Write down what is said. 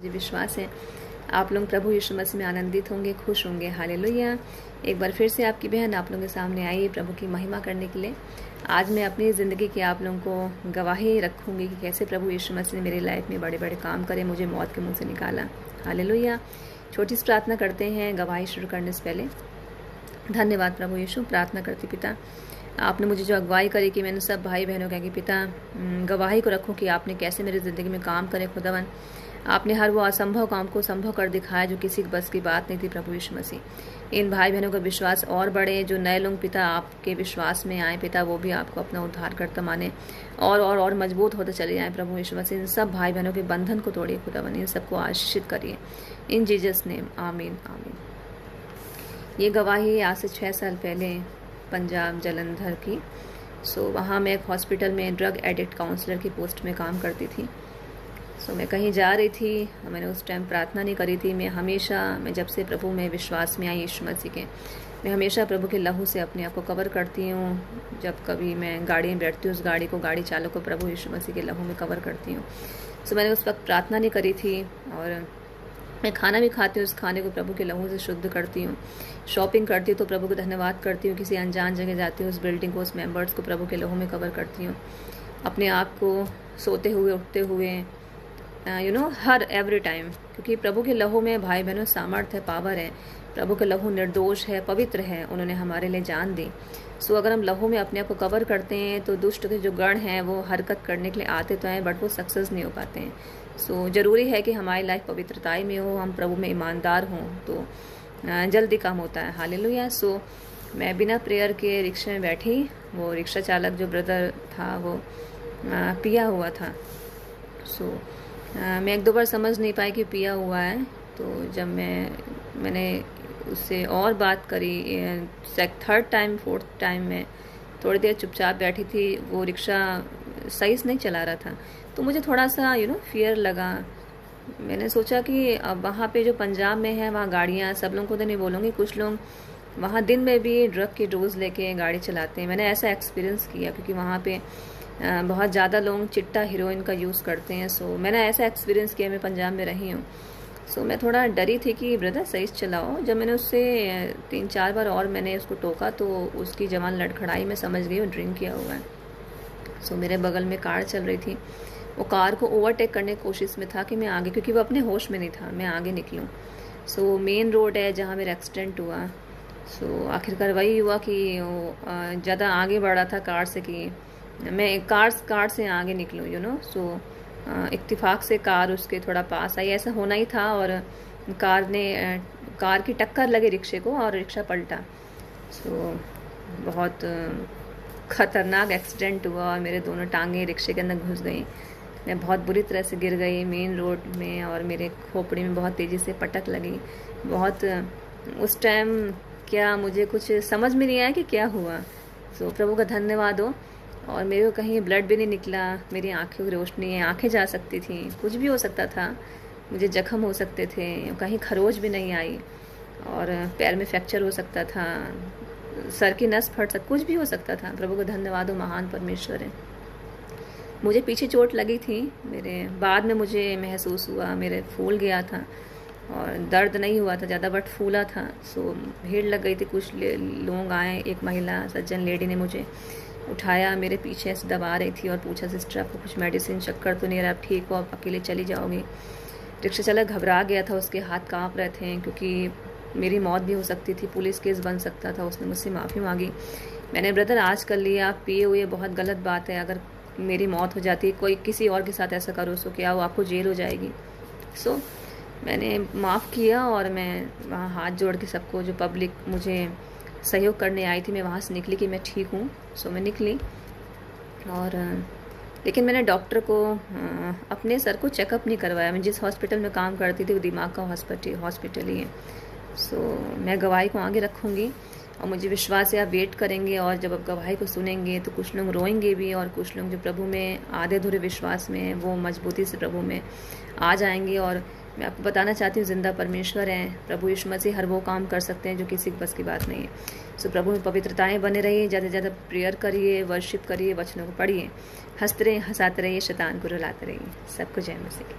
मुझे विश्वास है आप लोग प्रभु यीशु मसीह में आनंदित होंगे, खुश होंगे। हालेलुया। एक बार फिर से आपकी बहन आप लोगों के सामने आई प्रभु की महिमा करने के लिए। आज मैं अपनी ज़िंदगी की आप लोगों को गवाही रखूंगी कि कैसे प्रभु यीशु मसीह ने मेरी लाइफ में बड़े बड़े काम करे, मुझे मौत के मुंह से निकाला। हालेलुया। छोटी सी प्रार्थना करते हैं गवाही शुरू करने से पहले। धन्यवाद प्रभु यीशु। प्रार्थना करती पिता, आपने मुझे जो अगुवाई करी कि मैंने सब भाई बहनों कहा कि पिता गवाही को रखूं कि आपने कैसे मेरी ज़िंदगी में काम करे। खुदावन, आपने हर वो असंभव काम को संभव कर दिखाया जो किसी बस की बात नहीं थी। प्रभु यीशु मसीह, इन भाई बहनों का विश्वास और बढ़े। जो नए लोग पिता आपके विश्वास में आए पिता, वो भी आपको अपना उद्धार करता माने और मजबूत होते चले जाएं। प्रभु यीशु मसीह, इन सब भाई बहनों के बंधन को तोड़िए खुदावन, इन सबको आशीषित करिए इन जीसस नेम, आमीन आमीन। ये गवाही आज से 6 साल पहले पंजाब जलंधर की। वहाँ मैं एक हॉस्पिटल में ड्रग एडिक्ट काउंसलर की पोस्ट में काम करती थी। मैं कहीं जा रही थी, मैंने उस टाइम प्रार्थना नहीं करी थी। मैं जब से प्रभु में विश्वास में आई यीशु मसीह के, मैं हमेशा प्रभु के लहू से अपने आप को कवर करती हूँ। जब कभी मैं गाड़ी में बैठती हूँ, उस गाड़ी को, गाड़ी चालक को प्रभु यीशु मसीह के लहू में कवर करती हूँ। मैंने उस वक्त प्रार्थना नहीं करी थी। और मैं खाना भी खाती हूँ, उस खाने को प्रभु के लहू से शुद्ध करती हूँ। शॉपिंग करती हूँ तो प्रभु को धन्यवाद करती हूँ। किसी अनजान जगह जाती हूँ, उस बिल्डिंग को, उस मेंबर्स को प्रभु के लहू में कवर करती हूँ। अपने आप को सोते हुए, उठते हुए, हर एवरी टाइम, क्योंकि प्रभु के लहू में भाई बहनों सामर्थ है, पावर है। प्रभु का लहू निर्दोष है, पवित्र है, उन्होंने हमारे लिए जान दी। अगर हम लहू में अपने आप को कवर करते हैं तो दुष्ट के जो गण हैं वो हरकत करने के लिए आते तो हैं, बट वो सक्सेस नहीं हो पाते हैं। ज़रूरी है कि हमारी लाइफ पवित्रताई में हो, हम प्रभु में ईमानदार हों, तो जल्दी काम होता है। हालेलुया। मैं बिना प्रेयर के रिक्शे में बैठी। वो रिक्शा चालक जो ब्रदर था वो पिया हुआ था। मैं 1-2 बार समझ नहीं पाई कि पिया हुआ है। तो जब मैंने उससे और बात करी, 3rd टाइम 4th टाइम में थोड़ी देर चुपचाप बैठी थी। वो रिक्शा सही से नहीं चला रहा था, तो मुझे थोड़ा सा फियर लगा। मैंने सोचा कि अब वहाँ पे जो पंजाब में है वहाँ गाड़ियाँ, सब लोगों को तो नहीं बोलूँगी, कुछ लोग वहाँ दिन में भी ड्रग की डोज लेके गाड़ी चलाते हैं। मैंने ऐसा एक्सपीरियंस किया क्योंकि वहाँ पे बहुत ज़्यादा लोग चिट्टा हीरोइन का यूज़ करते हैं। मैंने ऐसा एक्सपीरियंस किया, मैं पंजाब में रही हूँ। मैं थोड़ा डरी थी कि ब्रदर सही से चलाओ। जब मैंने उससे 3-4 बार और मैंने उसको टोका तो उसकी जवान लड़खड़ाई में समझ गई वो ड्रिंक किया हुआ है। मेरे बगल में कार चल रही थी, वो कार को ओवरटेक करने की कोशिश में था कि मैं आगे, क्योंकि वो अपने होश में नहीं था, मैं आगे निकलूँ। मेन रोड है जहाँ मेरा एक्सीडेंट हुआ। आखिरकार वही हुआ कि ज़्यादा आगे बढ़ा था कार से कि मैं कार से आगे निकलूँ, इत्तेफाक से कार उसके थोड़ा पास आई। ऐसा होना ही था और कार की टक्कर लगे रिक्शे को और रिक्शा पलटा। बहुत ख़तरनाक एक्सीडेंट हुआ और मेरे दोनों टांगें रिक्शे के अंदर घुस गई। मैं बहुत बुरी तरह से गिर गई मेन रोड में और मेरे खोपड़ी में बहुत तेज़ी से पटक लगी। उस टाइम क्या मुझे कुछ समझ में नहीं आया कि क्या हुआ। प्रभु का धन्यवाद हो। और मेरे को कहीं ब्लड भी नहीं निकला, मेरी आँखों की रोशनी, आँखें जा सकती थी, कुछ भी हो सकता था, मुझे जख्म हो सकते थे, कहीं खरोच भी नहीं आई और पैर में फ्रैक्चर हो सकता था, सर की नस फट सकती, कुछ भी हो सकता था। प्रभु को धन्यवाद हो, महान परमेश्वर है। मुझे पीछे चोट लगी थी, मेरे बाद में मुझे महसूस हुआ, मेरे फूल गया था और दर्द नहीं हुआ था ज़्यादा, बट फूला था। भीड़ लग गई थी, कुछ लोग आए, एक महिला सज्जन लेडी ने मुझे उठाया, मेरे पीछे ऐसे दबा रही थी और पूछा, सिस्टर आपको कुछ मेडिसिन, चक्कर तो नहीं रहा, आप ठीक हो, आप अकेले चली जाओगी। रिक्शा चालक घबरा गया था, उसके हाथ कांप रहे थे क्योंकि मेरी मौत भी हो सकती थी, पुलिस केस बन सकता था। उसने मुझसे माफ़ी मांगी। मैंने, ब्रदर आज कर लिया, आप पिए हुए, बहुत गलत बात है, अगर मेरी मौत हो जाती है, कोई किसी और के साथ ऐसा करो क्या वो आपको जेल हो जाएगी। मैंने माफ़ किया और मैं वहाँ हाथ जोड़ के सबको, जो पब्लिक मुझे सहयोग करने आई थी, मैं वहाँ से निकली कि मैं ठीक हूँ। मैं निकली और लेकिन मैंने डॉक्टर को अपने सर को चेकअप नहीं करवाया। मैं जिस हॉस्पिटल में काम करती थी वो दिमाग का हॉस्पिटल ही है। मैं गवाही को आगे रखूँगी और मुझे विश्वास है आप वेट करेंगे और जब आप गवाही को सुनेंगे तो कुछ लोग रोएंगे भी और कुछ लोग जो प्रभु में आधे अधूरे विश्वास में वो मजबूती से प्रभु में आ जाएंगे। और मैं आपको बताना चाहती हूँ जिंदा परमेश्वर हैं, प्रभु यीशु मसीह हर वो काम कर सकते हैं जो किसी के बस की बात नहीं है। प्रभु में पवित्रताएं बने रहिए, ज़्यादा से ज़्यादा प्रेयर करिए, वर्शिप करिए, वचनों को पढ़िए, हंसते रहिए, हंसाते रहिए, शैतान को रुलाते रहिए। सबको जय मसीह की।